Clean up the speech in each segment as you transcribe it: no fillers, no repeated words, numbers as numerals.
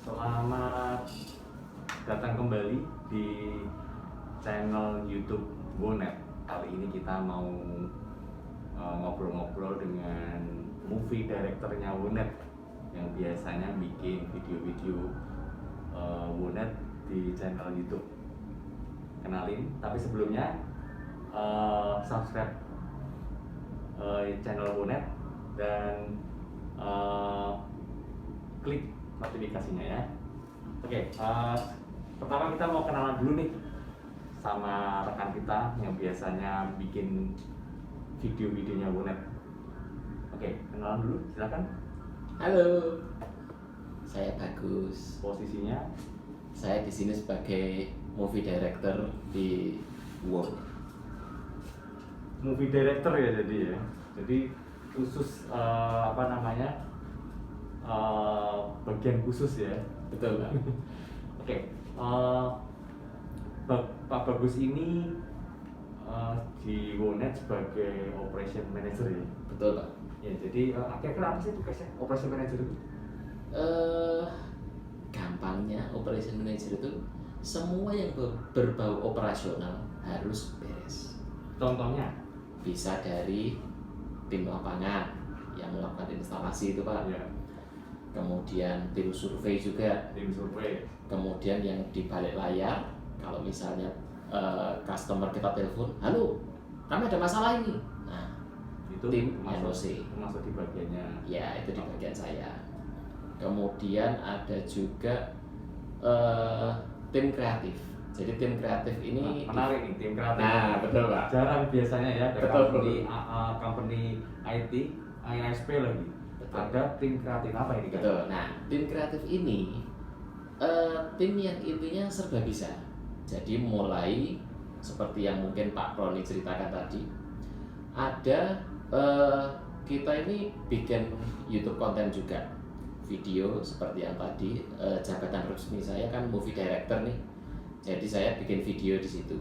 Selamat datang kembali di channel YouTube Wonet. Kali ini kita mau ngobrol-ngobrol dengan movie directornya Wonet yang biasanya bikin video-video Wonet di channel YouTube. Kenalin, tapi sebelumnya subscribe channel Wonet dan klik notifikasinya ya. Oke, pertama kita mau kenalan dulu nih sama rekan kita yang biasanya bikin video-videonya Wonet. Oke, kenalan dulu, silakan. Halo, saya Bagus. Posisinya? Saya di sini sebagai movie director di Wonet. Movie director ya jadi ya. Jadi khusus bagian khusus ya. Betul, Pak. Oke, Pak Bagus ini di Wonet sebagai operation manager ya. Betul, Pak. Ya, jadi akhirnya apa sih tugasnya operation manager itu? Gampangnya operation manager itu semua yang berbau operasional harus beres. Contohnya? Bisa dari tim lapangan yang melakukan instalasi itu, Pak. Ya. Kemudian tim survei juga. Tim survei. Kemudian yang di balik layar, kalau misalnya customer kita telepon, halo, kami ada masalah ini. Nah, Itu tim masuk NOC. di bagiannya. Ya, itu di bagian saya. Kemudian ada juga tim kreatif. Jadi tim kreatif ini menarik nih, tim kreatif. Nah, betul, Pak. Jarang biasanya ya ada Betul. company IT, ISP lagi. Betul. Ada tim kreatif apa ini kan? Betul. Nah, tim kreatif ini tim yang intinya serba bisa. Jadi mulai seperti yang mungkin Pak Roni ceritakan tadi, ada kita ini bikin YouTube konten juga, video seperti yang tadi jabatan resmi saya kan movie director nih. Jadi saya bikin video di situ.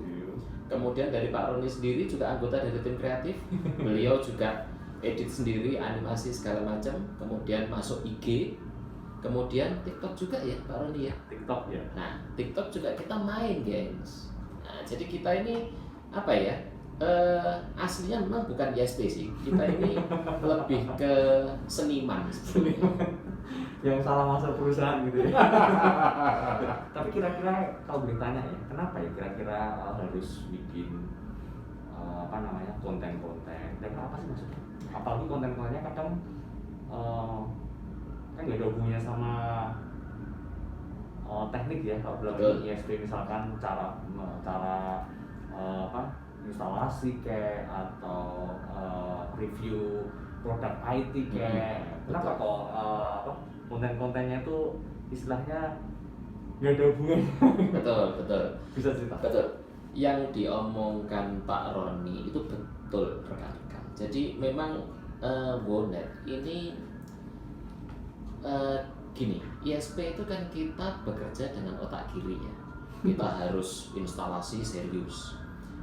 Kemudian dari Pak Roni sendiri juga anggota dari tim kreatif. Beliau juga edit sendiri, animasi segala macam. Kemudian masuk IG. Kemudian TikTok juga ya Pak Roni ya. TikTok ya. Nah TikTok juga kita main, gengs. Nah jadi kita ini apa ya? Aslinya memang bukan ISP sih. Kita ini lebih ke seniman. Yang salah masuk perusahaan gitu ya. Tapi kira-kira kalau boleh tanya ya, kenapa ya kira-kira harus bikin konten-konten? Dan apa sih maksudnya? Apalagi konten-kontennya kadang kan nggak ada hubungannya sama teknik ya. Kalau bilang ISP misalkan cara instalasi kayak atau review produk IT kayak kenapa kok konten-kontennya itu istilahnya nggak ada hubungannya? Betul. Bisa cerita? Betul. Yang diomongkan Pak Roni itu betul rekan-rekan. Jadi memang Wonet ini gini, ISP itu kan kita bekerja dengan otak kiri ya. Kita harus instalasi serius.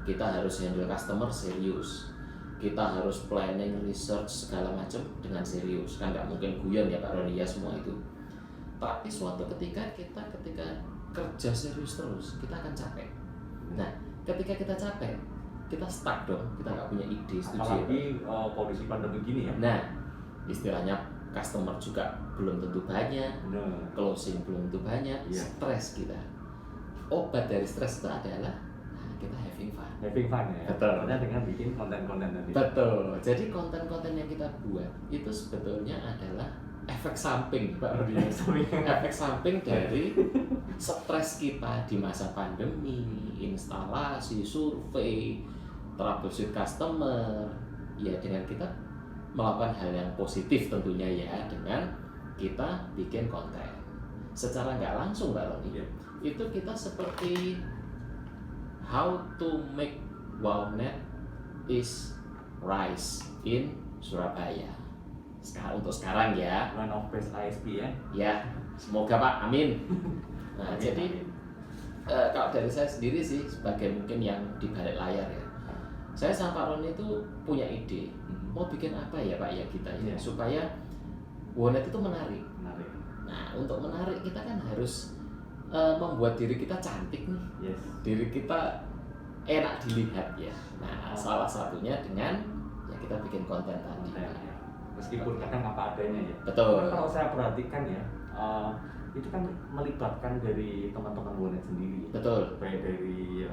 Kita harus handle customer serius. Kita harus planning, research segala macam dengan serius. Kan nggak mungkin guyon ya Pak Roni ya semua itu. Tapi suatu ketika kita kerja serius terus, kita akan capek. Nah, ketika kita capek, kita stuck dong. Kita nggak punya ide. Apalagi kondisi pandemi gini ya. Nah, istilahnya customer juga belum tentu banyak, closing belum tentu banyak, stres kita. Obat dari stres itu adalah kita having fun ya. Betul. Dengan bikin konten-konten tadi. Betul. Jadi konten-konten yang kita buat itu sebetulnya adalah efek samping, Pak Rudi. Efek samping dari stres kita di masa pandemi, instalasi, survei, troubleshoot customer. Ya dengan kita melakukan hal yang positif tentunya ya, dengan kita bikin konten. Secara nggak langsung, Pak Rudi, itu kita seperti how to make Wonet is rise in Surabaya. Untuk sekarang ya. One of best ISP ya. Ya, semoga Pak, amin. Nah, jadi kalau dari saya sendiri sih sebagai mungkin yang di balik layar ya, saya sama Pak Roni itu punya ide mau bikin apa ya Pak ya kita ya supaya Wonet itu menarik. Nah, untuk menarik kita kan harus membuat diri kita cantik nih, Yes. diri kita enak dilihat ya. Nah, salah satunya dengan ya kita bikin konten tadi. Ya. Meskipun kadang apa adanya ya. Betul. Karena kalau saya perhatikan ya, itu kan melibatkan dari teman-teman bonet sendiri. Betul. Baik dari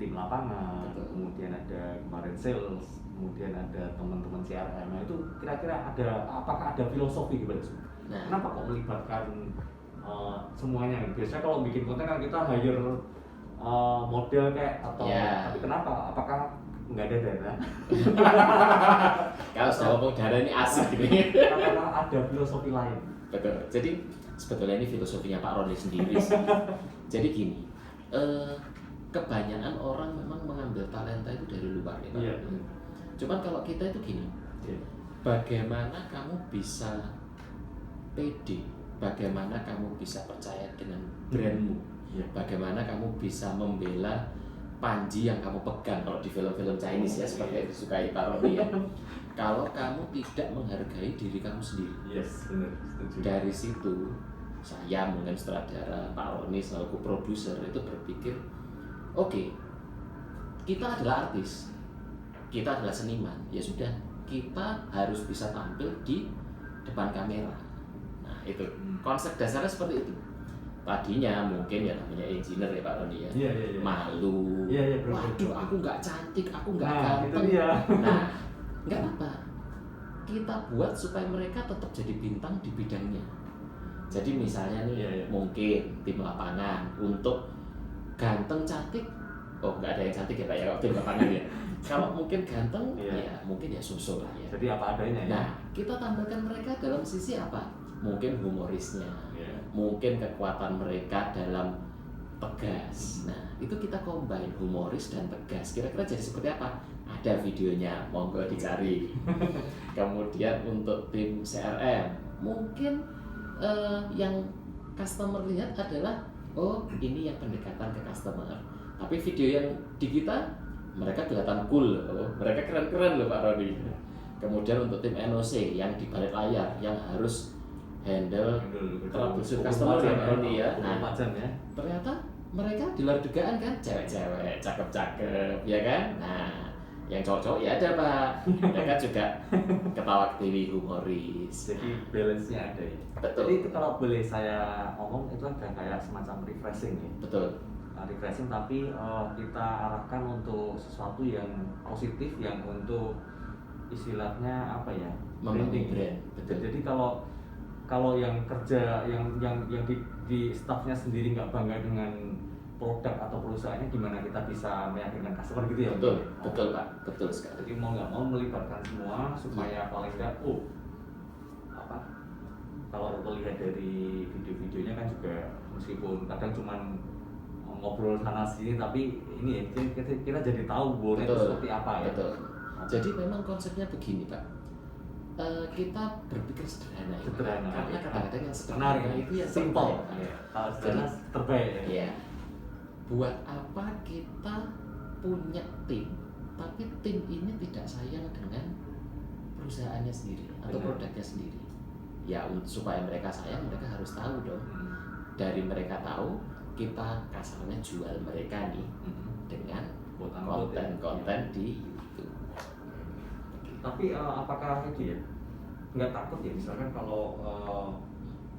tim lapangan, Betul. kemudian ada kemarin sales, kemudian ada teman-teman CRM. Nah, itu kira-kira apakah ada filosofi gitu? Nah, kenapa kok melibatkan semuanya? Biasanya kalau bikin konten kan kita hire model kayak atau Ya. tapi kenapa? Apakah nggak ada dana? kalau sudah ngomong darah ini asik ini. Apakah ada filosofi lain? Betul. Jadi sebetulnya ini filosofinya Pak Roni sendiri sih. Jadi gini, kebanyakan orang memang mengambil talenta itu dari luar ya Pak. Iya. Cuman kalau kita itu gini, Iya. bagaimana kamu bisa pede, bagaimana kamu bisa percaya dengan brandmu, Iya. bagaimana kamu bisa membela panji yang kamu pegang kalau di film-film Chinese ya seperti yang disukai Pak Roni ya. Kalau kamu tidak menghargai diri kamu sendiri, Yes, benar, setuju. dari situ saya mungkin sutradara, Pak Roni selaku produser itu berpikir, oke, kita adalah artis, kita adalah seniman, ya sudah, kita harus bisa tampil di depan kamera. Nah itu konsep dasarnya seperti itu. Tadinya mungkin ya namanya engineer ya Pak Roni ya, Iya. malu, Iya, benar. waduh aku nggak cantik, aku nggak Nah, itu ganteng. dia. Nah nggak apa-apa, kita buat supaya mereka tetap jadi bintang di bidangnya. Jadi misalnya nih Iya. mungkin tim lapangan untuk ganteng cantik, oh nggak ada yang cantik ya Pak ya kalau tim lapangan ya. Kalau mungkin ganteng Iya. ya mungkin ya susul lah ya. Jadi apa adanya ya. Nah kita tampilkan mereka dalam sisi apa? Mungkin humorisnya, Iya. mungkin kekuatan mereka dalam tegas. Nah itu kita combine humoris dan tegas. Kira-kira jadi seperti apa? Ada videonya, monggo dicari. Kemudian untuk tim CRM, mungkin yang customer lihat adalah oh ini yang pendekatan ke customer. Tapi video yang di kita mereka kelihatan cool, oh, mereka keren-keren loh Pak Roni. Kemudian untuk tim NOC yang di balik layar yang harus handle troubleshoot customer ya Pak Roni ya. Nah, Macam ya. ternyata mereka di luar dugaan kan cewek-cewek cakep-cakep ya kan. Nah yang cowok-cowok ya ada Pak, mereka juga ketawa ketiwi humoris. Jadi balance-nya ada ya. Betul. Jadi itu kalau boleh saya ngomong itu ada kayak semacam refreshing ya. Betul. Refreshing tapi kita arahkan untuk sesuatu yang positif, yang untuk istilahnya apa ya, Membangun brand. Betul. Jadi kalau yang kerja yang di staffnya sendiri nggak bangga dengan produk atau perusahaannya, gimana kita bisa meyakinkan customer gitu ya? Betul, betul Pak, betul sekali. Jadi mau nggak mau melibatkan semua supaya paling nggak kalau terlihat dari video-videonya kan juga meskipun kadang cuman ngobrol sana sini tapi ini ya kita jadi tahu bonet itu seperti apa ya. Betul. Jadi memang konsepnya begini Pak. Kita berpikir sederhana ya, karena kadang-kadang yang sederhana itu yang simple. terbaik, Kalau sederhana terbaik ya. Iya. Buat apa kita punya tim, tapi tim ini tidak sayang dengan perusahaannya sendiri atau Benar. produknya sendiri? Ya supaya mereka sayang, mereka harus tahu dong. Dari mereka tahu, kita kasarnya jual mereka nih dengan konten-konten di YouTube. Tapi apakah itu ya nggak takut ya misalkan kalau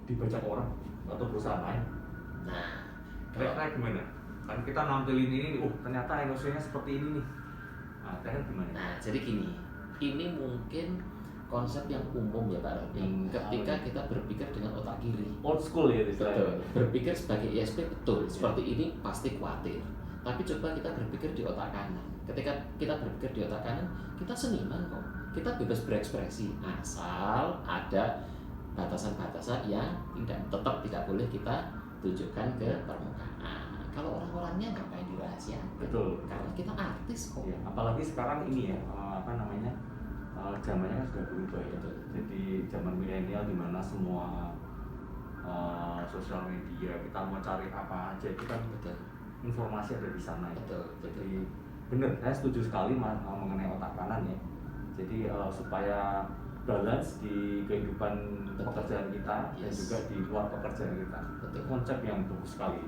dibaca orang atau perusahaan lain? Nah, Kira-kira gimana? Kan kita nampilin ini, ternyata NOC-nya seperti ini nih. Nah, kira-kira gimana? Nah, jadi gini, ini mungkin konsep yang umum ya Pak Roni. Ketika kita berpikir dengan otak kiri, Old school ya istilahnya. betul. Berpikir sebagai ISP betul, seperti ini pasti khawatir. Tapi coba kita berpikir di otak kanan. Ketika kita berpikir di otak kanan, kita seniman kok. Kita bebas berekspresi, asal ada batasan-batasan yang tetap tidak boleh kita tunjukkan ke permukaan. Kalau orang-orangnya ngapain dirahasiakan? Betul. Karena kita artis kok. Ya, apalagi sekarang ini ya, zamannya kan sudah berubah ya. Betul. Jadi zaman milenial di mana semua sosial media kita mau cari apa aja itu kan Betul. informasi ada di sana ya. Betul. Jadi benar, saya setuju sekali mengenai otak kanan ya. Jadi supaya balance di kehidupan pekerjaan kita dan Yes. juga di luar pekerjaan kita. Itu Betul. konsep yang bagus sekali.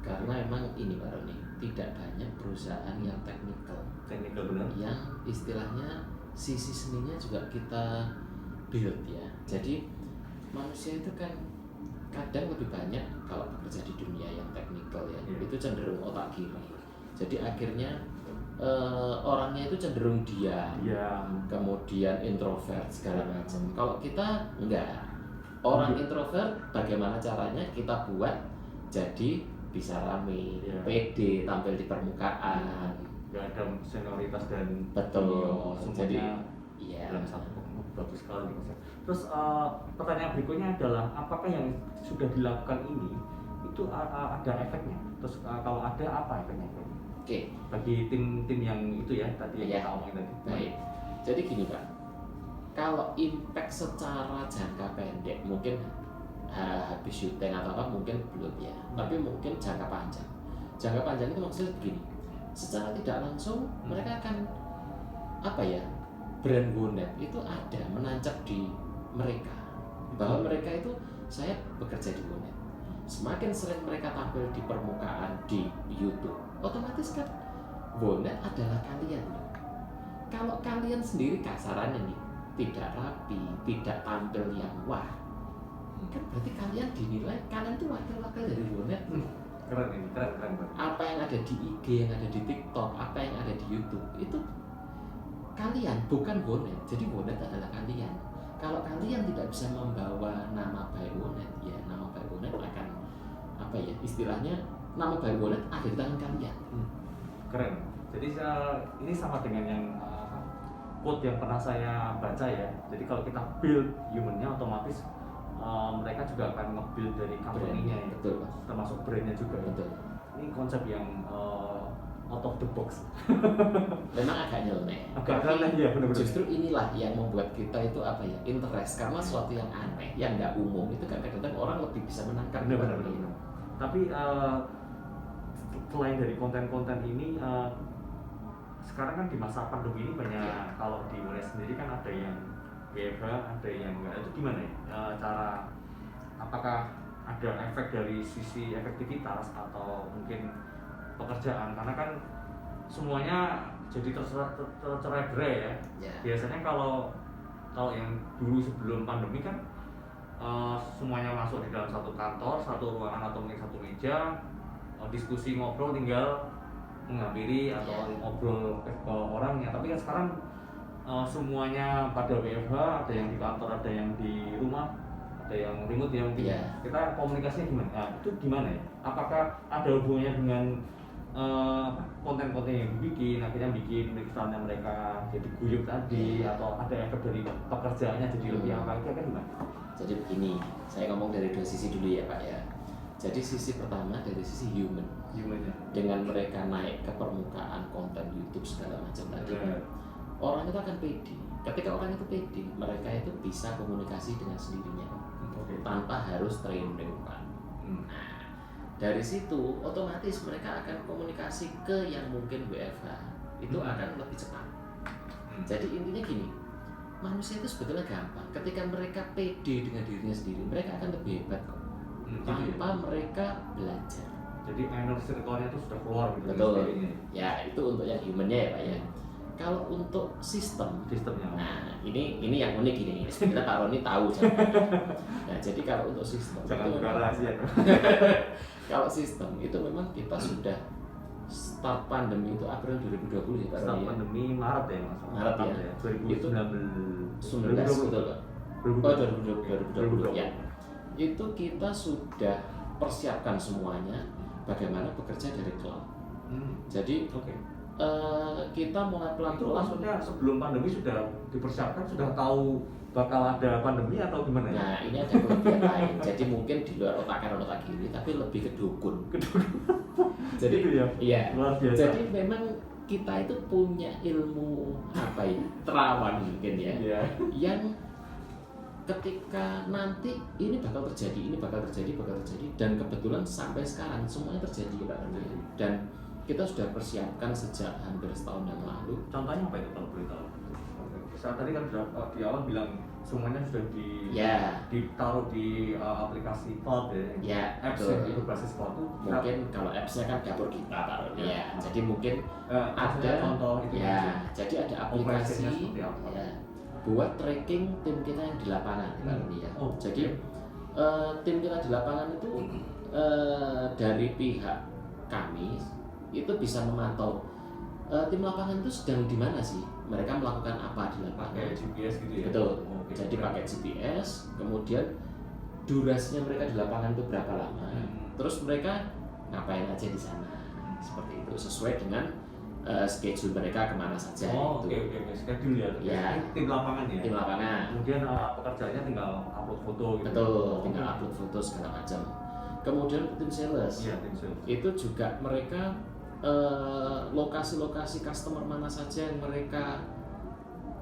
Karena emang ini Pak Roni, tidak banyak perusahaan yang teknikal, Technical benar. yang istilahnya sisi seninya juga kita build ya. Jadi manusia itu kan kadang lebih banyak kalau bekerja di dunia yang teknikal ya, Iya. itu cenderung otak kiri. Jadi akhirnya orangnya itu cenderung diam, Iya. kemudian introvert segala macam. Kalau kita enggak, orang introvert bagaimana caranya kita buat jadi bisa rame, Iya. pede, tampil di permukaan. Gak ada senioritas dan Betul. semuanya Jadi iya. dalam satu. Bagus sekali konsep. Terus pertanyaan berikutnya adalah apakah yang sudah dilakukan ini itu ada efeknya? Terus kalau ada apa efeknya? Oke, Bagi tim-tim yang itu ya tadi yang Iya. kita omongin tadi. baik. Jadi gini Pak, kalau impact secara jangka pendek mungkin habis syuting atau apa mungkin belum ya, tapi mungkin jangka panjang. Jangka panjang itu maksudnya begini, secara tidak langsung mereka akan apa ya, brand Wonet itu ada menancap di mereka bahwa mereka itu saya bekerja di Wonet. Semakin sering mereka tampil di permukaan di YouTube, otomatis kan Wonet adalah kalian. Kalau kalian sendiri kasarannya nih tidak rapi, tidak tampil yang wah, kan berarti kalian dinilai kalian tuh wakil-wakil dari Wonet. Keren ini, keren banget. Apa yang ada di IG, yang ada di TikTok, apa yang ada di YouTube itu kalian, bukan Wonet. Jadi Wonet adalah kalian. Kalau kalian tidak bisa membawa nama baik Wonet, ya nama baik Wonet akan apa ya istilahnya, nama baik Wonet ada di tangan kalian. Keren. Jadi ini sama dengan yang quote yang pernah saya baca ya. Jadi kalau kita build human-nya otomatis mereka juga akan nge-build dari company-nya ya. Betul Pak. Termasuk brand-nya juga. Betul. Ini konsep yang out of the box. Memang agak nyeleneh. Agak Tapi nyeleneh, ya, benar-benar. justru inilah yang membuat kita itu apa ya interest, karena sesuatu yang aneh, yang nggak umum itu kan kadang-kadang orang lebih bisa menangkap. Benar. Tapi selain dari konten-konten ini, sekarang kan di masa pandemi ini banyak, kalau di Wonet sendiri kan ada yang WFH, ada yang enggak. Itu gimana ya? Cara apakah ada efek dari sisi efektivitas atau mungkin pekerjaan? Karena kan semuanya jadi tercerai-berai ya. Ya. Biasanya kalau yang dulu sebelum pandemi kan semuanya masuk di dalam satu kantor, satu ruangan atau mungkin satu meja, diskusi ngobrol tinggal menghampiri atau ngobrol ke orangnya. Tapi kan sekarang semuanya pada WFH, ada yang di kantor, ada yang di rumah, ada yang remote ya mungkin. Iya. Kita komunikasinya gimana? Nah, itu gimana ya? Apakah ada hubungannya dengan konten-konten yang dibikin, akhirnya bikin misalnya mereka jadi guyup tadi, atau ada efek dari pekerjaannya jadi lebih apa? Itu kan gimana? Jadi begini, saya ngomong dari dua sisi dulu ya Pak ya. Jadi sisi pertama dari sisi human, Gimana? dengan mereka naik ke permukaan konten YouTube segala macam tadi, orang itu akan pede. Ketika orang itu pede, mereka itu bisa komunikasi dengan sendirinya Oke. tanpa harus training Pak. Nah, dari situ otomatis mereka akan komunikasi ke yang mungkin WFH itu akan lebih cepat. Jadi intinya gini, manusia itu sebetulnya gampang. Ketika mereka pede dengan dirinya sendiri, mereka akan lebih hebat kok. Tanpa mereka belajar. Jadi inner circle-nya itu sudah keluar gitu. Betul. Ini. Ya itu untuk yang human-nya ya Pak ya. Kalau untuk Sistemnya. nah ini yang unik ini. Sebenarnya Pak Roni tahu. Nah jadi kalau untuk sistem, Jangan itu buka memang- rahasia. kalau sistem itu memang kita sudah start pandemi itu April 2020 ya Pak Setelah Roni ya. pandemi Maret ya Mas. Maret ya. 2019. 19 betul Pak. Oh 2020 ya. 2020. Itu kita sudah persiapkan semuanya bagaimana bekerja dari cloud. Jadi Oke. kita mulai Itu pelan-pelan. maksudnya sebelum pandemi sudah dipersiapkan, sudah tahu bakal ada pandemi atau gimana ya? Nah ini ada kelebihan lain. Jadi mungkin di luar otak kanan otak kiri, tapi lebih ke dukun. Jadi Gitu ya? iya. Luar biasa. Jadi memang kita itu punya ilmu apa ya? Terawan mungkin ya. Iya. Yang ketika nanti ini bakal terjadi, dan kebetulan sampai sekarang semuanya terjadi Pak Roni. Dan kita sudah persiapkan sejak hampir setahun yang lalu. Contohnya apa itu kalau boleh tahu? saat tadi kan sudah di awal bilang semuanya sudah Ya. ditaruh di aplikasi cloud ya. Ya, Apps betul. yang berbasis cloud itu Mungkin kalau apps-nya kan dapur kita taruhnya. Ya. Jadi mungkin ada contoh itu ya, aja. jadi ada Operasinya aplikasi seperti apa? ya, buat tracking tim kita yang di lapangan Pak Roni ya. Oh, Jadi tim kita di lapangan itu dari pihak kami itu bisa memantau tim lapangan itu sedang di mana sih, mereka melakukan apa di lapangan. Pakai GPS gitu ya. Betul. Oke. Jadi pakai GPS, kemudian durasinya mereka di lapangan itu berapa lama, terus mereka ngapain aja di sana, seperti itu sesuai dengan schedule mereka kemana saja. Oh, gitu. oke. Schedule ya. Ya. Ini tim lapangan ya. Tim lapangan. Kemudian pekerjaannya tinggal upload foto gitu. Betul, tinggal upload foto segala macam. Kemudian tim sales, Iya, tim sales. itu juga mereka lokasi-lokasi customer mana saja yang mereka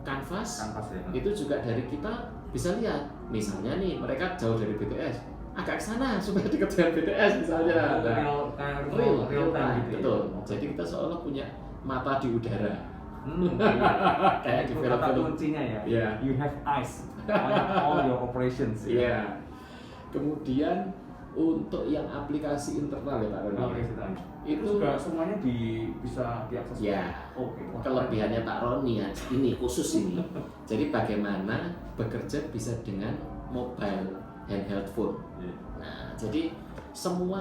canvas, Kanvas ya. itu juga dari kita bisa lihat. Misalnya nih mereka jauh dari BTS, agak ke sana supaya dikejar BTS misalnya. Real Real time time, gitu ya. betul. Jadi kita seolah punya mata di udara. Kayak di Kata film-film. kuncinya ya. Iya. You have eyes on all your operations. Iya. Kemudian untuk yang aplikasi internal ya Pak Roni, Oke, ceritanya. itu juga semuanya bisa diakses. ya Oke. Wah, kelebihannya Pak Roni ya, ini khusus ini. Jadi bagaimana bekerja bisa dengan mobile handheld phone. Iya. Nah, jadi semua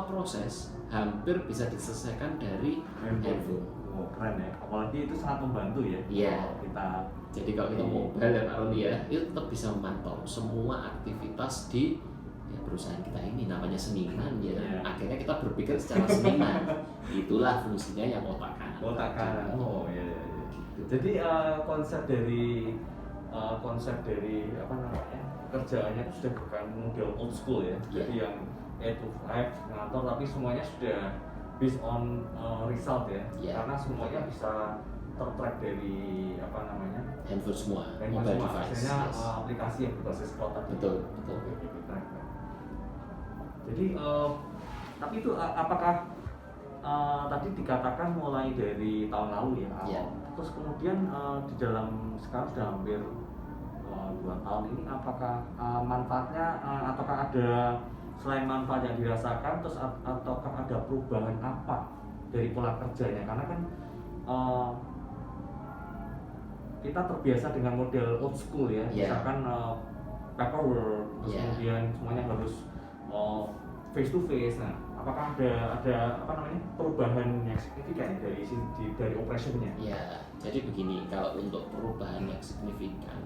proses hampir bisa diselesaikan dari handphone. Oh, keren ya. Apalagi itu sangat membantu ya. Iya. Kalau kita Jadi kalau kita mobile ya Pak Roni ya, itu tetap bisa memantau semua aktivitas di perusahaan kita ini, namanya seniman ya. Iya. Akhirnya kita berpikir secara seniman. Itulah fungsinya yang otak kanan. otak kanan. Oh, iya. Gitu. Jadi konsep dari apa namanya, kerjaannya itu sudah bukan model old school ya. Iya. Jadi yang 8 to 5 ngantor, tapi semuanya sudah based on result ya. Iya. Karena semuanya bisa tertrack dari apa namanya, Handphone semua, handphone mobile semua. device. Hasilnya Yes. aplikasi yang berbasis cloud tadi. Betul, betul. Oke, keren. Jadi tapi itu apakah tadi dikatakan mulai dari tahun lalu ya? Iya. Terus kemudian di dalam sekarang sudah hampir 2 tahun ini, apakah manfaatnya ataukah ada selain manfaat yang dirasakan, terus ataukah ada perubahan apa dari pola kerjanya? Karena kan kita terbiasa dengan model old school ya, Yeah. misalkan paperwork, terus Yeah. kemudian semuanya harus face to face. Nah, apakah ada apa namanya, perubahan yang signifikan dari operationnya? Ya, jadi begini, kalau untuk perubahan yang signifikan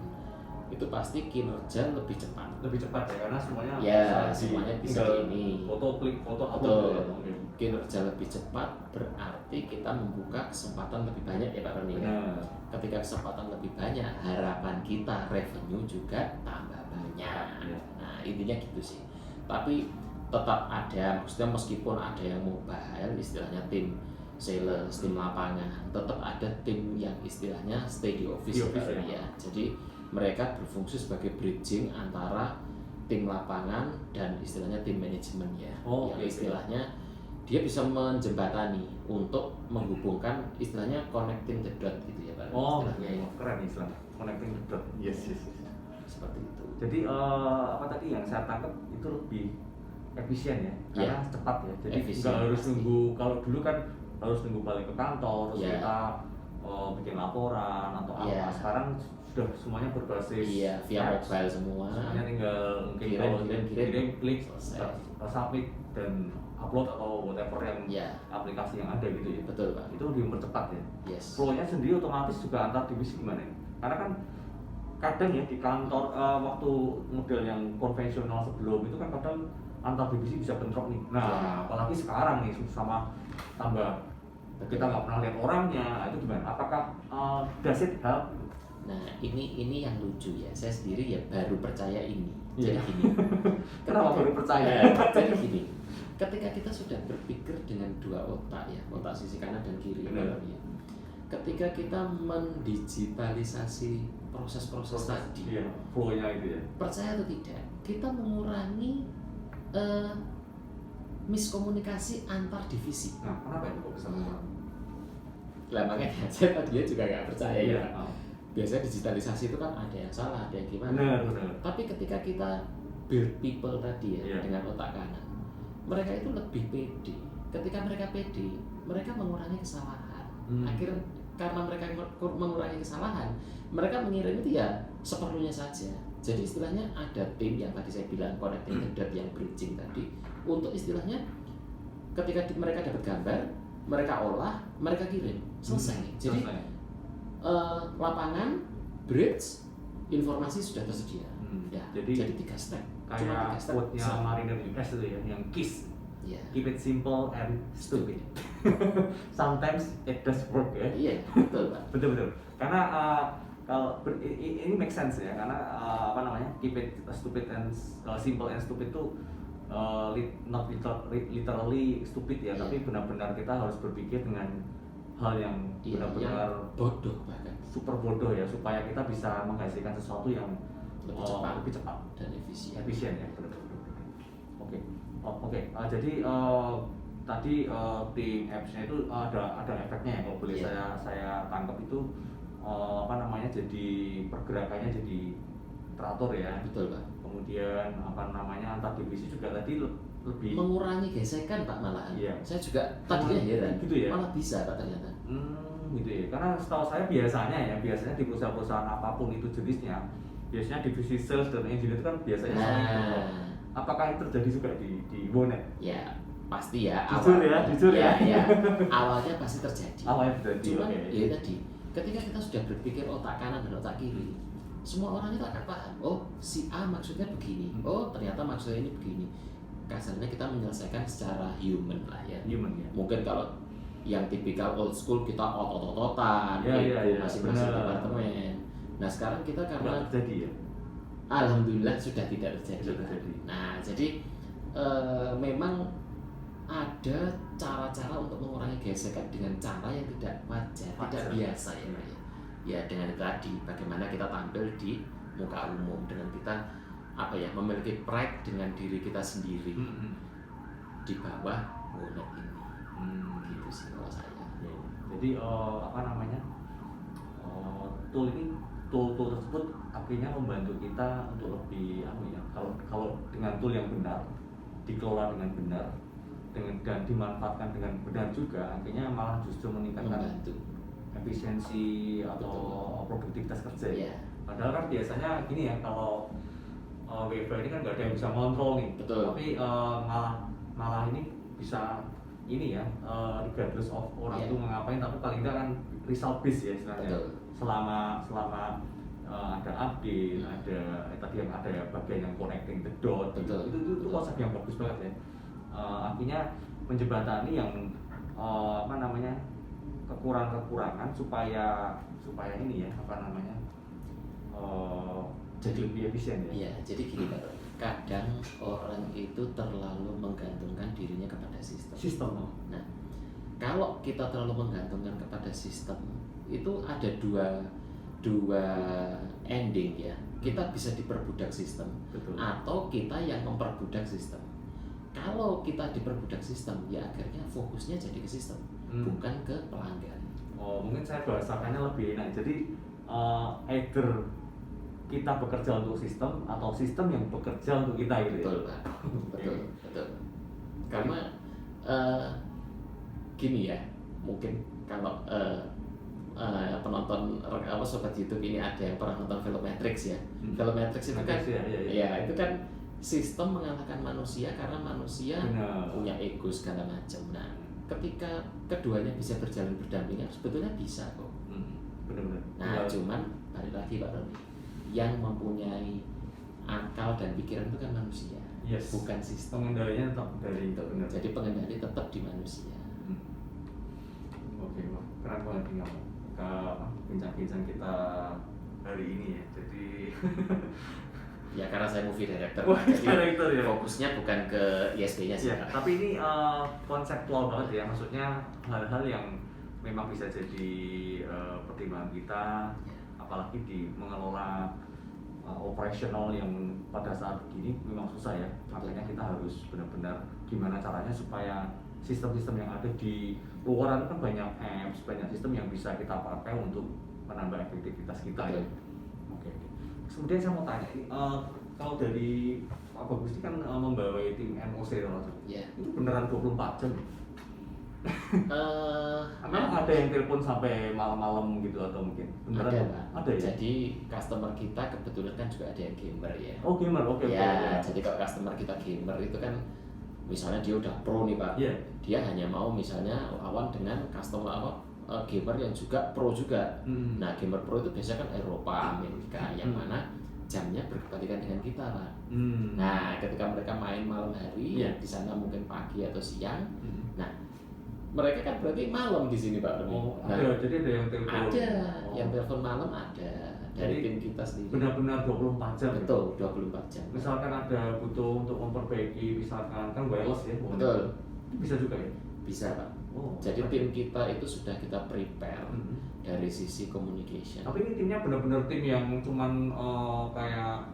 itu pasti kinerja lebih cepat. Lebih cepat ya, karena semuanya Ya, bisa semuanya bisa tinggal ini. foto, klik foto, Betul. upload ya. Oke. Kinerja lebih cepat berarti kita membuka kesempatan lebih banyak ya Pak Roni. Benar. Ketika kesempatan lebih banyak, harapan kita revenue juga tambah banyak. Ya. Nah, intinya gitu sih. Tapi tetap ada, maksudnya meskipun ada yang mobile, istilahnya tim sales, tim lapangan, tetap ada tim yang istilahnya stay di office, Di office, Pak Roni, ya. ya. Jadi mereka berfungsi sebagai bridging antara tim lapangan dan istilahnya tim manajemen ya. Oh, yang oke. istilahnya dia bisa menjembatani untuk menghubungkan istilahnya connecting the dot gitu ya Pak. Oh, istilahnya ya. keren istilah connecting the dot. Yes. Seperti itu. Jadi apa tadi yang saya tangkap itu lebih efisien ya, karena cepat ya. Jadi Efisien, nggak harus pasti. nunggu, kalau dulu kan harus nunggu balik ke kantor, terus Iya. kita bikin laporan atau apa. Iya. Sekarang sudah semuanya berbasis Iya, via apps. mobile semua. Semuanya tinggal mungkin Kirim, kalau kirim. klik, Selesai. submit dan upload atau whatever yang Iya, aplikasi yang ada gitu ya. betul Pak. Itu lebih mempercepat ya. Yes. Flow-nya sendiri otomatis juga antar divisi gimana ya? Karena kan kadang ya di kantor waktu model yang konvensional sebelum itu kan kadang antar divisi bisa bentrok nih. Nah, Ya. apalagi sekarang nih sama tambah kita nggak pernah lihat orangnya, itu gimana? Apakah does it help? Nah, ini yang lucu ya. Saya sendiri ya baru percaya ini. Iya. Jadi gini. Kenapa baru percaya? Jadi gini. Ketika kita sudah berpikir dengan dua otak ya, otak sisi kanan dan kiri Benar. ya. Ketika kita mendigitalisasi proses-proses tadi, Iya, flow-nya itu ya. percaya atau tidak, kita mengurangi miskomunikasi antar divisi. Nah, kenapa itu kok bisa mengurangi? Lah makanya saya tadinya juga nggak percaya ya. biasanya digitalisasi itu kan ada yang salah, ada yang gimana. Benar. Tapi ketika kita build people tadi ya, Iya. dengan otak kanan, mereka itu lebih pede. Ketika mereka pede, mereka mengurangi kesalahan. Akhirnya karena mereka mengurangi kesalahan, mereka mengirim itu ya seperlunya saja. Jadi istilahnya ada tim yang tadi saya bilang connecting the dot, yang bridging tadi, untuk istilahnya ketika mereka dapat gambar, mereka olah, mereka kirim, selesai. Jadi lapangan, bridge, informasi sudah tersedia. Ya, jadi 3 step. Kayak quote-nya Mariner US itu ya, yang KISS. Yeah. Keep it simple and stupid. Sometimes it does work ya. Iya, betul Pak. Betul. Karena kalau ini make sense ya, karena keep it stupid and simple and stupid itu not literally stupid ya, tapi benar-benar kita harus berpikir dengan hal yang benar-benar bodoh, bahkan super bodoh ya, supaya kita bisa menghasilkan sesuatu yang lebih cepat dan efisien ya. Benar. Oke. Jadi tadi tim apps-nya itu ada efeknya ya, kalau boleh saya tangkap itu jadi pergerakannya jadi teratur ya. Betul Pak. Kemudian antar divisi juga tadi lebih mengurangi gesekan Pak malahan. Iya. Saya juga tadinya heran. Gitu ya. Malah bisa Pak ternyata. Gitu ya. Karena setahu saya biasanya di perusahaan-perusahaan apapun itu jenisnya, biasanya divisi sales dan engineer itu kan biasanya apakah itu terjadi juga di Wonet? Ya, pasti ya. Jujur ya. Ya. Awalnya pasti terjadi. Cuman okay. tadi, ketika kita sudah berpikir otak kanan dan otak kiri, semua orang itu akan paham. Oh, si A maksudnya begini. Oh, ternyata maksudnya ini begini. Kasarnya kita menyelesaikan secara human lah ya. Mungkin kalau yang tipikal old school kita otot-ototan, masing-masing departemen. Nah, sekarang kita karena terjadi ya. Alhamdulillah sudah tidak terjadi. Nah, jadi memang ada cara-cara untuk mengurangi gesekan dengan cara yang tidak wajar, tidak biasa ya, Pak. Ya dengan tadi bagaimana kita tampil di muka umum, dengan kita memiliki pride dengan diri kita sendiri di bawah Wonet ini. Gitu sih kalau saya. Jadi tool tersebut akhirnya membantu kita untuk lebih kalau dengan tool yang benar, dikelola dengan benar, dan dimanfaatkan dengan benar juga, akhirnya malah justru meningkatkan efisiensi atau produktivitas kerja. Padahal kan biasanya gini ya, kalau WFH ini kan nggak ada yang bisa kontrol nih. Tapi malah ini bisa ini ya, regardless of orang itu ngapain, tapi paling tidak kan result based ya istilahnya. Selama ada update, ada tadi yang ada bagian yang connecting the dot, itu konsep yang bagus banget ya. Akhirnya menjembatani yang kekurangan supaya ini ya jadi lebih efisien ya. Iya, jadi gini Pak, kadang orang itu terlalu menggantungkan dirinya kepada sistem. Nah, kalau kita terlalu menggantungkan kepada sistem, itu ada dua ending ya. Kita bisa diperbudak sistem, atau kita yang memperbudak sistem. Kalau kita diperbudak sistem, ya akhirnya fokusnya jadi ke sistem, bukan ke pelanggan. Mungkin saya bahasakannya lebih enak. Jadi either kita bekerja untuk sistem atau sistem yang bekerja untuk kita gitu. Betul Pak. Betul. Karena gini ya, mungkin kalau penonton sobat YouTube ini ada yang pernah nonton film Matrix ya. Film Matrix itu kan itu kan sistem mengalahkan manusia karena manusia punya ego segala macam. Nah, ketika keduanya bisa berjalan berdampingan, sebetulnya bisa kok. Benar-benar. Nah, cuman balik lagi Pak Roni, yang mempunyai akal dan pikiran itu kan manusia, bukan sistem. Pengendalinya tetap dari itu. Jadi pengendali tetap di manusia. Oke, keren banget nih kamu ke bincang-bincang kita hari ini ya. Jadi ya karena saya movie director, jadi ya. Fokusnya bukan ke ISP-nya sih. Tapi ini konseptual banget ya, maksudnya hal-hal yang memang bisa jadi pertimbangan kita, apalagi di mengelola operasional yang pada saat begini memang susah ya. Makanya kita harus benar-benar gimana caranya supaya sistem-sistem yang ada di luar itu kan banyak apps, banyak sistem yang bisa kita pakai untuk menambah efektivitas kita Betul. ya. Oke. Kemudian saya mau tanya, kalau dari Pak Bagus ini kan membawa tim NOC Ya. itu beneran 24 jam? Eh, Memang ada yang telepon sampai malam-malam gitu atau mungkin beneran? ada Pak. Ada ya? Jadi customer kita kebetulan kan juga ada yang gamer ya. Oh gamer, oke. Ya, jadi kalau customer kita gamer itu kan misalnya dia udah pro nih Pak. Iya. Dia hanya mau misalnya lawan dengan customer gamer yang juga pro juga. Nah, gamer pro itu biasanya kan Eropa, Amerika, yang mana jamnya berkebalikan dengan kita Pak. Nah, ketika mereka main malam hari, Iya. di sana mungkin pagi atau siang. Nah, mereka kan berarti malam di sini Pak. Oh, Nah, jadi ada yang telepon. ada Oh. yang telepon malam ada dari Jadi, tim kita sendiri. Benar-benar 24 jam. Betul, 24 jam. Misalkan ada butuh untuk memperbaiki, misalkan kan wireless ya. Betul. Bisa juga ya? Bisa Pak. Oh. Jadi tim kita itu sudah kita prepare dari sisi communication. Tapi ini timnya benar-benar tim yang cuman kayak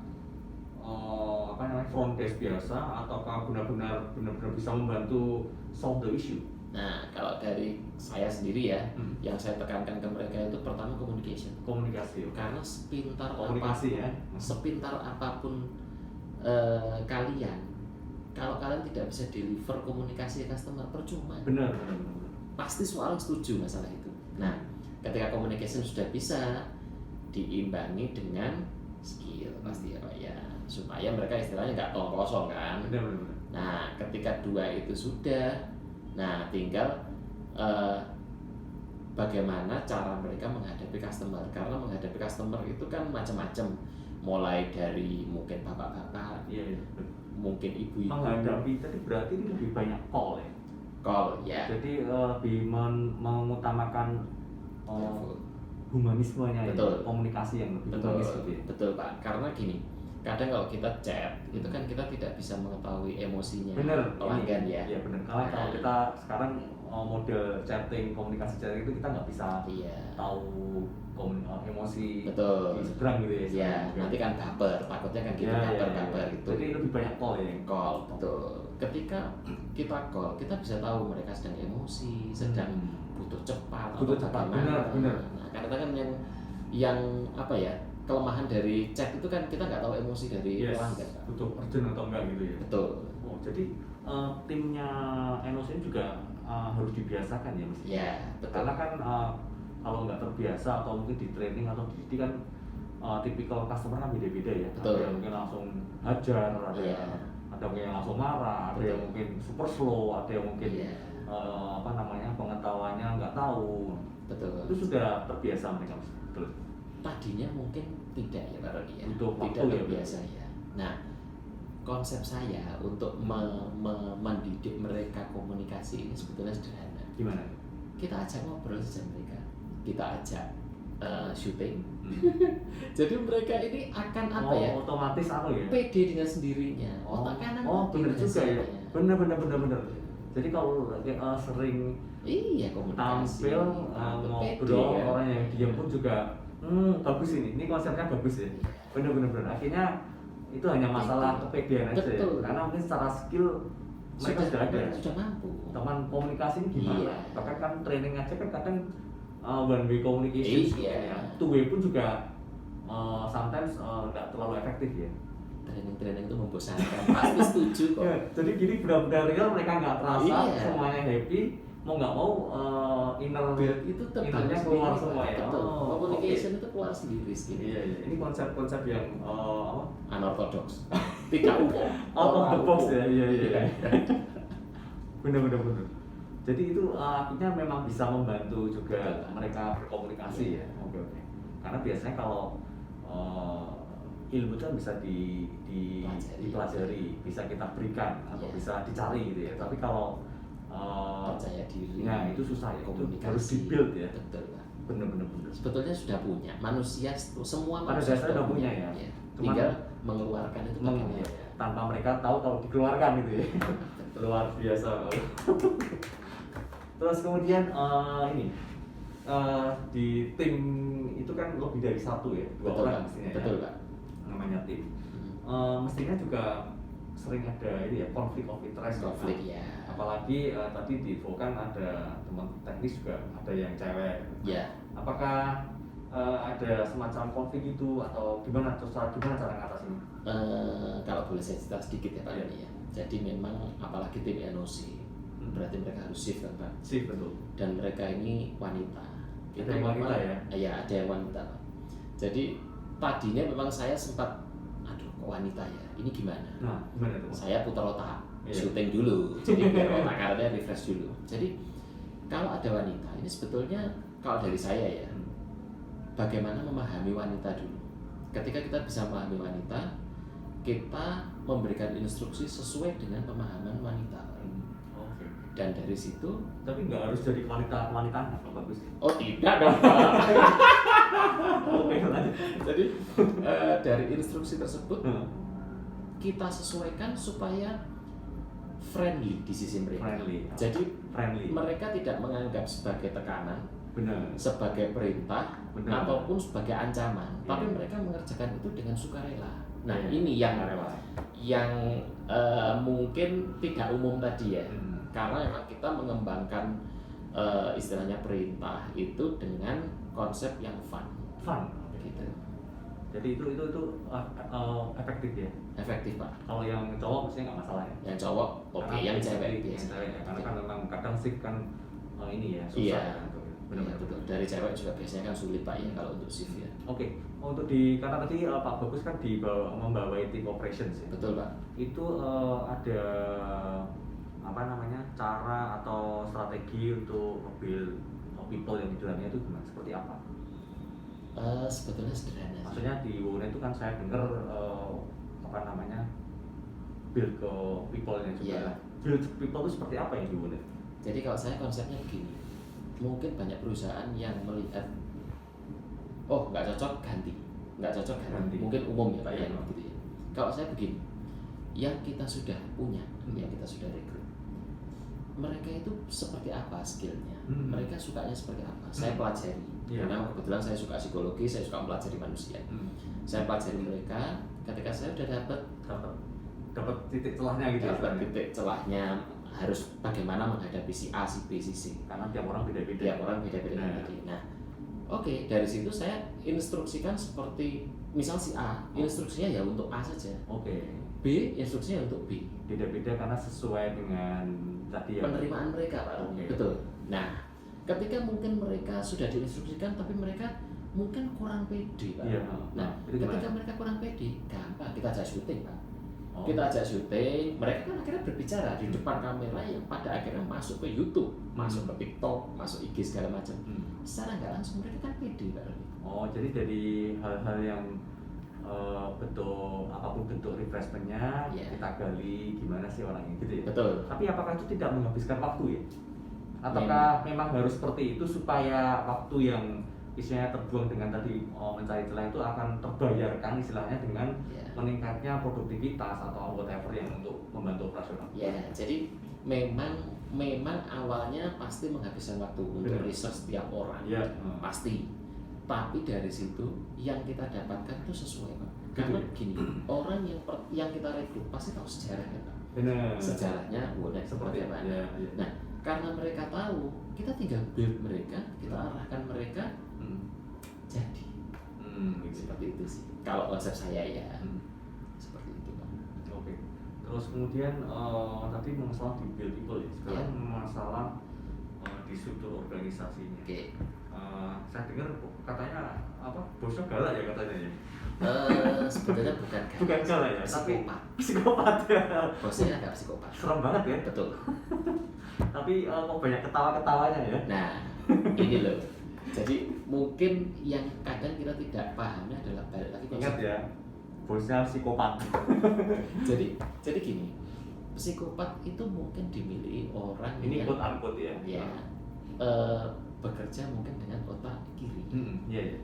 apa namanya front desk biasa ataukah benar-benar bisa membantu solve the issue? Nah, kalau dari saya sendiri ya, yang saya tekankan ke mereka itu pertama communication. Komunikasi. Karena sepintar Komunikasi ya. sepintar apapun kalian, kalau kalian tidak bisa deliver komunikasi ke customer percuma. Benar. Pasti soal setuju masalah itu. Nah, ketika communication sudah bisa diimbangi dengan skill pasti ya Pak ya, supaya mereka istilahnya nggak tong kosong kan. Benar. Nah, ketika dua itu sudah, nah tinggal bagaimana cara mereka menghadapi customer. Karena menghadapi customer itu kan macam-macam, mulai dari mungkin bapak-bapak, Iya. mungkin ibu-ibu. Menghadapi tadi berarti ini lebih banyak call ya. Call ya. Jadi lebih mengutamakan Telepon. humanismenya ya, Betul. komunikasi yang lebih Betul, humanis gitu ya. betul Pak. Karena gini, kadang kalau kita chat itu kan kita tidak bisa mengetahui emosinya Bener, pelanggan ya. Iya benar. Kalau Nah. kita sekarang model chatting, komunikasi chatting itu kita nggak bisa Iya. tahu emosi Betul. di seberang gitu ya. Ya, nanti kan baper, takutnya kan gitu kabar-kabar gitu. Jadi lebih banyak call ya. Call, betul. Ketika kita call, kita bisa tahu mereka sedang emosi, sedang butuh cepat, Butuh atau cepat, bagaimana. benar. Nah, karena kan yang apa ya, kelemahan dari chat itu kan kita nggak tahu emosi dari pelanggan. Pak. Butuh urgent atau enggak gitu ya. Betul. Oh, jadi timnya Enos ini juga harus dibiasakan ya mesti. Ya, betul. Karena kan kalau nggak terbiasa atau mungkin di training atau dididik kan tipikal customer kan beda-beda ya. Betul. Ada yang mungkin langsung hajar, ada mungkin yang langsung marah, ada Betul. yang mungkin super slow, ada yang mungkin Iya. pengetahuannya nggak tahu. Betul. Itu sudah terbiasa mereka. Betul. Tadinya mungkin tidak ya Pak Rodi ya. Butuh waktu Tidak ya, terbiasa ya. Nah, konsep saya untuk mendidik mereka komunikasi ini sebetulnya sederhana. Gimana? Kita ajak ngobrol saja mereka, kita ajak syuting. Jadi mereka ini akan apa ya? Otomatis ya? Pede dengan sendirinya. Otak kanan bener juga ya. biasanya. Bener. Jadi kalau sering Iya, komunikasi. tampil Pede, ngobrol kan? orang yang diam pun juga bagus ini konsepnya bagus ya. Bener. Akhirnya itu hanya masalah kepedean aja ya. Betul. Karena mungkin secara skill mereka sudah ada. Sudah mampu. Teman komunikasi ini gimana? Iya. Bahkan kan training aja kan kadang one way communication, Iya. two way pun juga sometimes nggak terlalu efektif ya. Training itu membosankan. Pasti setuju kok. Ya, jadi gini benar-benar real mereka nggak terasa, Iya. semuanya happy, mau nggak mau inner Itu innernya keluar sendiri, semua Pak. ya. Betul. Oh, Communication itu keluar sendiri sendiri. Iya. Ini konsep-konsep yang apa? Unorthodox. Tidak umum. Out of the box umum. ya. Iya. Bener. Jadi itu akhirnya memang bisa membantu juga Betul. mereka berkomunikasi ya. Oke. Karena biasanya kalau ilmu itu kan bisa dipelajari, bisa kita berikan atau Iya. bisa dicari gitu ya. Tapi kalau Percaya diri. ya itu susah ya. Itu Komunikasi. harus di-build ya. Betul, Pak. Bener. Sebetulnya sudah punya. Manusia semua Pada manusia dasarnya udah punya ya. Cuman- Tinggal mengeluarkan itu bagaimana. ya, tanpa mereka tahu kalau dikeluarkan gitu ya. Luar biasa. Terus kemudian ini di tim itu kan lebih dari satu ya, dua Betul, orang Pak. mestinya Betul, ya, Pak. namanya tim. Mestinya juga sering ada ini ya konflik of interest. Konflik ya. Apalagi tadi di Vulkan ada teman teknis juga ada yang cewek. Ya. Apakah ada semacam konflik itu atau gimana cara ngatasinnya? Kalau boleh saya cerita sedikit ya Pak Iya. Doni ya. Jadi memang apalagi tim NOC, berarti mereka harus shift kan Pak. Sih betul. Dan mereka ini wanita. Ada yang wanita ya? Iya, ada yang wanita Pak. Jadi tadinya memang saya sempat, aduh kok wanita ya, ini gimana? Nah, gimana tuh? Saya putar otak, Iya. syuting dulu, jadi biar otak karetnya refresh dulu. Jadi kalau ada wanita, ini sebetulnya kalau dari saya ya, bagaimana memahami wanita dulu. Ketika kita bisa memahami wanita, kita memberikan instruksi sesuai dengan pemahaman wanita. Oke. Dan dari situ, Tapi nggak harus jadi wanita bagus. oh tidak dong Pak. Oke, lanjut. Jadi dari instruksi tersebut kita sesuaikan supaya friendly di sisi mereka. Friendly. Jadi Friendly. mereka tidak menganggap sebagai tekanan, Benar. sebagai perintah, Benar. ataupun sebagai ancaman, Iya. tapi mereka mengerjakan itu dengan sukarela. Nah Iya. ini yang Rela. mungkin tidak umum tadi ya, Hmm. karena memang kita mengembangkan istilahnya perintah itu dengan konsep yang fun, Fun. gitu. Jadi itu efektif ya. Efektif Pak. Kalau yang cowok mestinya nggak masalah ya. Yang cowok oke, Karena yang yang cewek yang biasa. cewek ya. Karena kan memang kadang shift kan ini ya susah. Iya. Kan, tuh. Benar betul. Dari cewek juga biasanya kan sulit Pak ya kalau untuk shift ya. Oke, untuk karena tadi Pak Bagus kan membawai tim operations ya. Betul Pak. Itu ada apa namanya cara atau strategi untuk mobil people yang di dalamnya itu gimana? Seperti apa? Sebetulnya sederhana sih. Maksudnya di WUNET itu kan saya dengar apa namanya build ke people-nya juga. Iya. Build people itu seperti apa yang di WUNET? Jadi kalau saya konsepnya begini, mungkin banyak perusahaan yang melihat, oh nggak cocok ganti, nggak cocok ganti. Ganti. Mungkin umum ya Pak Iya. ya gitu ya. Kalau saya begini, yang kita sudah punya, yang kita sudah rekrut, mereka itu seperti apa skillnya, mereka sukanya seperti apa, saya pelajari. Iya. Karena kebetulan saya suka psikologi, saya suka pelajari manusia. Saya pelajari mereka. Ketika saya udah dapat titik celahnya gitu. dapat sebenarnya. titik celahnya, harus bagaimana menghadapi si A, si B, si C. Karena tiap orang beda-beda. Tiap orang beda-beda Nah. tadi. Nah, oke, dari situ saya instruksikan seperti misal si A, instruksinya ya untuk A saja. Oke. B, instruksinya untuk B. Beda-beda karena sesuai dengan tadi ya. Penerimaan mereka, Pak. Oke. Betul. Nah, ketika mungkin mereka sudah diinstruksikan tapi mereka mungkin kurang pede, Pak. Iya. Nah, itu ketika gimana? mereka kurang pede, gampang kita ajak syuting, Pak. Oh. Kita ajak syuting, mereka kan akhirnya berbicara di depan kamera yang pada akhirnya masuk ke YouTube, masuk ke TikTok, masuk IG segala macam. Secara nggak langsung mereka kan pede, Pak. Oh, jadi dari hal-hal yang apapun bentuk refreshmentnya Iya. kita gali gimana sih orangnya gitu ya. Betul. Tapi apakah itu tidak menghabiskan waktu ya? Ataukah memang harus seperti itu supaya waktu yang istilahnya terbuang dengan tadi mencari celah itu akan terbayarkan istilahnya dengan Ya. meningkatnya produktivitas atau whatever yang untuk membantu operasional. Ya, jadi memang awalnya pasti menghabiskan waktu untuk Benar. research setiap orang, Iya. pasti. Tapi dari situ yang kita dapatkan itu sesuai, Pak. Gitu Karena ya? gini, orang yang kita rekrut pasti tahu sejarahnya, Pak. Benar. Sejarahnya WUNET Seperti seperti apa. ya, ya. Nah, karena mereka tahu, kita tinggal build mereka, kita arahkan mereka jadi. Gitu. Seperti itu sih. Kalau konsep saya ya, seperti itu, Pak. Oke. Terus kemudian tadi masalah di build people ya. Sekarang masalah di struktur organisasinya. Oke. Saya dengar katanya apa? Bosnya galak ya katanya ya. Sebetulnya bukan Bukan galak ya, tapi psikopat. psikopat ya. Bosnya agak psikopat. Serem banget ya. Betul. Tapi kok banyak ketawa-ketawanya ya. Nah, ini loh. Jadi mungkin yang kadang kita tidak pahami adalah balik lagi Ingat ya, bosnya psikopat. Jadi gini, psikopat itu mungkin dimiliki orang Ini yang quote unquote ya. ya bekerja mungkin dengan otak kiri. Iya ya.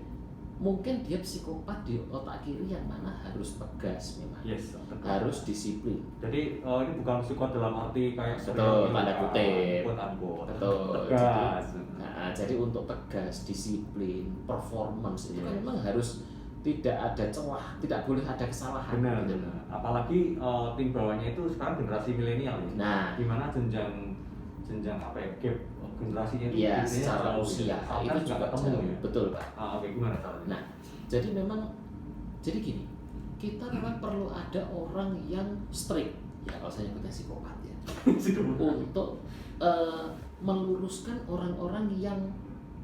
Mungkin dia psikopat di otak kiri yang mana harus tegas memang. Yes. Betul. Harus disiplin. Jadi ini bukan psikopat dalam arti kayak Betul, tanda kutip. quote unquote. Betul. Tegas. Jadi untuk tegas, disiplin, performance itu kan memang harus tidak ada celah, tidak boleh ada kesalahan. Benar, gitu. benar. Apalagi tim bawahnya itu sekarang generasi milenial ya. Nah. Di mana jenjang jenjang apa ya, gap generasinya itu Iya, biasanya secara jauh usia gitu. itu Kan juga ketemu jauh. ya. Betul, Pak. Oke, gimana caranya? Nah, jadi memang jadi gini, kita memang perlu ada orang yang strict, ya kalau saya nyebutnya psikopat ya, untuk meluruskan orang-orang yang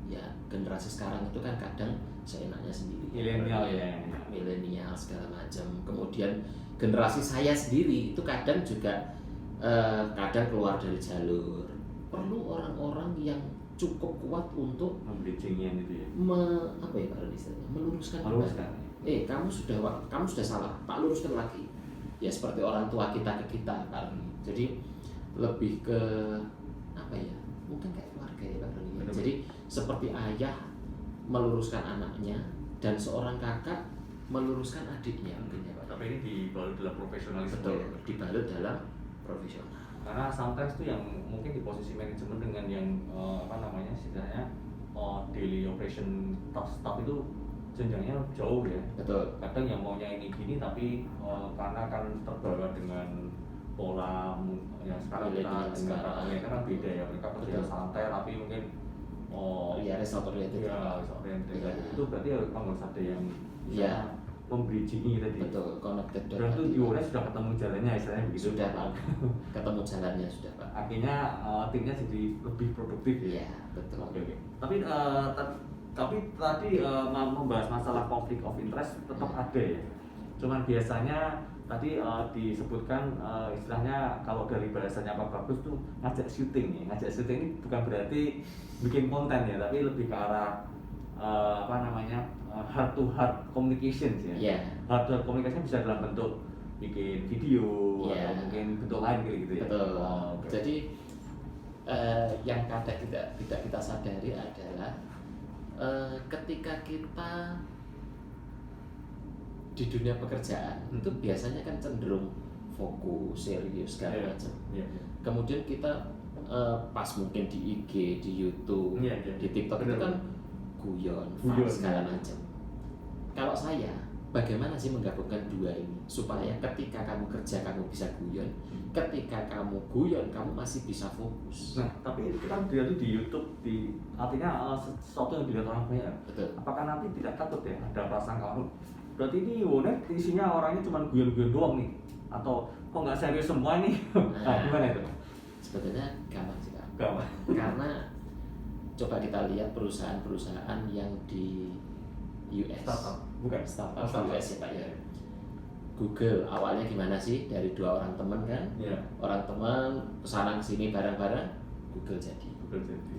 ya generasi sekarang itu kan kadang seenaknya sendiri. Milenial ya. Milenial segala macam. Kemudian generasi saya sendiri itu kadang juga kadang keluar dari jalur. Perlu orang-orang yang cukup kuat untuk Membridgingnya gitu ya. apa ya kalau istilahnya meluruskan. Meluruskan. Kamu sudah salah, Pak, luruskan lagi. Ya seperti orang tua kita ke kita kan. Jadi lebih ke apa ya? Mungkin kayak keluarga ya Pak Roni. Benar-benar. Jadi seperti ayah meluruskan anaknya dan seorang kakak meluruskan adiknya mungkin ya Pak. Tapi ini dibalut dalam profesionalisme. Betul, dibalut dalam profesional. Karena sometimes tuh yang mungkin di posisi manajemen dengan yang apa namanya istilahnya daily operation staff itu jenjangnya jauh ya. Betul. Kadang yang maunya ini gini tapi karena kan terbawa dengan pola yang sekarang Milenial kita dengar sekarang. mereka kan beda ya, mereka kerja Betul. santai tapi mungkin Ya result oriented. ya oriented Ya. itu berarti harus ada yang bisa Ya. membridgingi tadi. Betul, connected Dan itu di UNES sudah ketemu jalannya istilahnya begitu. Sudah Pak. Ketemu jalannya sudah Pak. Akhirnya timnya jadi lebih produktif ya. Iya, betul. Oke. Tapi tapi tadi membahas masalah konflik of interest tetap ada ya. Cuman biasanya tadi disebutkan istilahnya kalau dari bahasanya Pak Bagus tuh ngajak syuting ya. Ngajak syuting ini bukan berarti bikin konten ya, tapi lebih ke arah apa namanya heart to heart communications ya. Iya. Heart to heart communication bisa dalam bentuk bikin video Iya. atau mungkin bentuk lain gitu ya. Betul. Oke. Jadi yang kadang tidak kita sadari adalah ketika kita di dunia pekerjaan itu biasanya kan cenderung fokus, serius segala Iya. macam. Iya. Kemudian kita pas mungkin di IG, di YouTube, Iya, iya. di TikTok itu Benar. kan guyon, Guyon, segala iya. macam. Kalau saya, bagaimana sih menggabungkan dua ini supaya ketika kamu kerja kamu bisa guyon, ketika kamu guyon kamu masih bisa fokus. Nah, tapi kita dilihat di YouTube, artinya sesuatu yang dilihat orang banyak. Betul. Apakah nanti tidak takut ya ada perasaan kalau berarti ini Wonet isinya orangnya cuma guyon-guyon doang nih, atau kok nggak serius semua ini? Nah, gimana itu? Sebetulnya gampang sih Kak. Gampang. Karena coba kita lihat perusahaan-perusahaan yang di US. Startup, bukan? Startup Startup. US ya Pak ya. Google awalnya gimana sih, dari 2 orang teman kan? Iya. Orang teman kesana kesini bareng-bareng, Google jadi. Google jadi.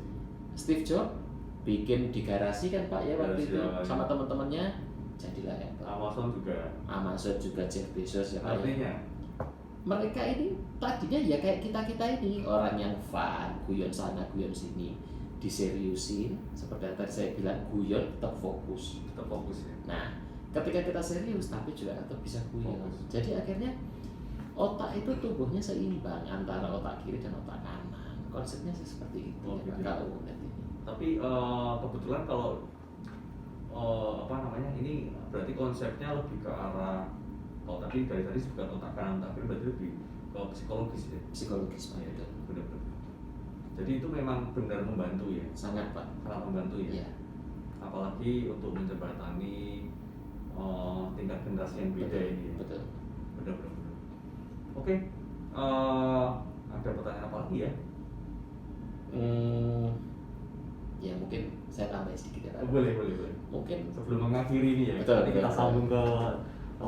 Steve Jobs bikin di garasi kan Pak ya waktu Garasi, itu ya. sama teman-temannya, jadilah Apple. Amazon juga. Amazon juga Jeff Bezos ya Pak ya. Artinya, Mereka ini tadinya ya kayak kita ini, orang yang fun, guyon sana guyon sini, diseriusin seperti yang tadi saya bilang, guyon tetap fokus. tetap fokus ya. Nah, ketika kita serius tapi juga tetap bisa guyon. Fokus. Jadi akhirnya otak itu tumbuhnya seimbang antara otak kiri dan otak kanan. Konsepnya sih seperti itu Oh, ya gitu. Pak, kalau net ini. Tapi kebetulan kalau apa namanya ini berarti konsepnya lebih ke arah kalau tadi dari tadi bukan otak kanan otak kiri, berarti lebih ke psikologis ya. Psikologis Pak. Iya, betul. benar-benar. Jadi itu memang benar membantu ya, Sangat Pak. sangat membantu ya. Iya. Apalagi untuk menjembatani tingkat generasi yang beda Betul. ini. Ya. Betul. Benar-benar. Oke, ada pertanyaan apa lagi ya? Ya mungkin saya tambahin sedikit ya Pak. Boleh. Mungkin Sebelum mengakhiri ini ya, Betul, nanti kita betul. sambung ke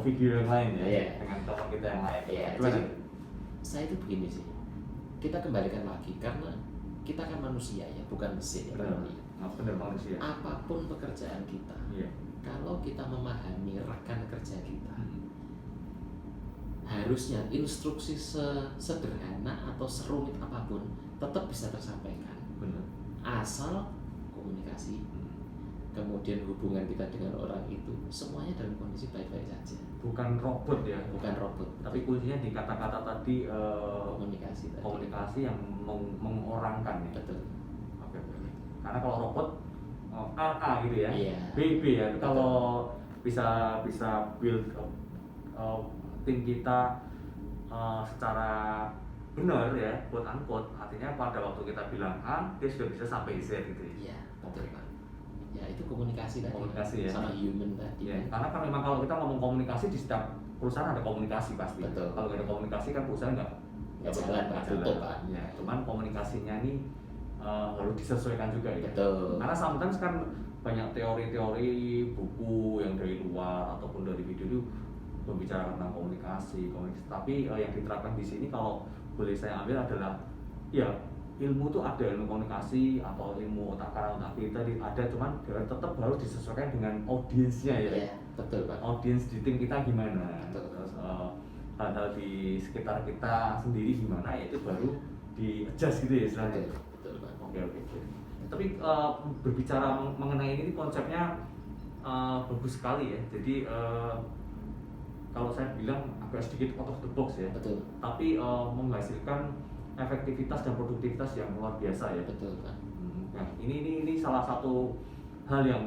video yang lain ya, Iya. dengan teman kita yang lain. ya, Gimana? jadi saya itu begini sih. Kita kembalikan lagi karena kita kan manusia ya, bukan mesin ya Pak Benar. Roni. Benar manusia. Apapun pekerjaan kita, Iya. kalau kita memahami rekan kerja kita, harusnya instruksi sederhana atau serumit apapun tetap bisa tersampaikan. Benar. Asal komunikasi, kemudian hubungan kita dengan orang itu semuanya dalam kondisi baik-baik saja. Bukan robot ya, Bukan robot, tapi kuncinya di kata-kata tadi komunikasi tadi. komunikasi yang mengorangkan ya. Betul. Oke. Karena kalau robot A gitu ya, Iya. B ya. Itu Betul. kalau bisa build tim kita secara benar ya, quote unquote. Artinya pada waktu kita bilang A, dia sudah bisa sampai Z gitu ya. Iya, betul Pak. Ya itu komunikasi tadi. Komunikasi ya. Sama human tadi. Ya, karena kan memang kalau kita ngomong komunikasi di setiap perusahaan ada komunikasi pasti. Betul. Kalau nggak ada komunikasi kan perusahaan nggak jalan, Pak. Tutup, Pak. Ya, cuman komunikasinya ini harus disesuaikan juga ya. Betul. Karena sometimes kan banyak teori-teori buku yang dari luar ataupun dari video itu berbicara tentang komunikasi. Tapi yang diterapkan di sini kalau boleh saya ambil adalah ya ilmu tuh ada, ilmu komunikasi atau ilmu otak karang otak kita ada, cuman tetap harus disesuaikan dengan audiensnya ya. Iya, betul Pak. Audiens di tim kita gimana, Betul. terus hal-hal di sekitar kita sendiri gimana, ya itu baru di-adjust gitu ya istilahnya. Betul Pak. Oke. Tapi berbicara mengenai ini konsepnya bagus sekali ya. Jadi kalau saya bilang agak sedikit out of the box ya. Betul. Tapi menghasilkan efektivitas dan produktivitas yang luar biasa ya. Betul Pak. Nah, ini salah satu hal yang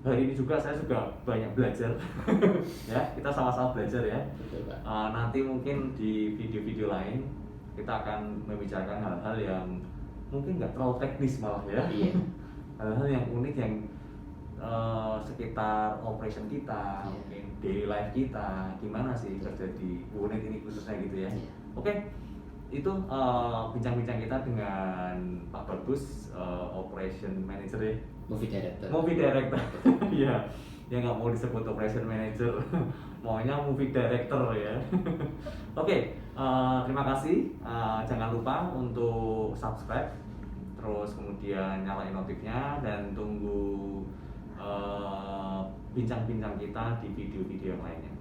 hari ini juga saya juga banyak belajar. Ya, kita sama-sama belajar ya. Betul Pak. Nanti mungkin di video-video lain kita akan membicarakan hal-hal yang mungkin nggak terlalu teknis malah ya. Iya. Hal-hal yang unik yang sekitar operation kita, Iya. mungkin daily life kita, gimana sih kerja di unit ini khususnya gitu ya. Iya. Oke, itu bincang-bincang kita dengan Pak Bagus, operation manager ya. Movie director. Movie director. Iya, ya nggak mau disebut operation manager, maunya movie director ya. Oke, terima kasih. Jangan lupa untuk subscribe, terus kemudian nyalain notifnya dan tunggu bincang-bincang kita di video-video yang lainnya.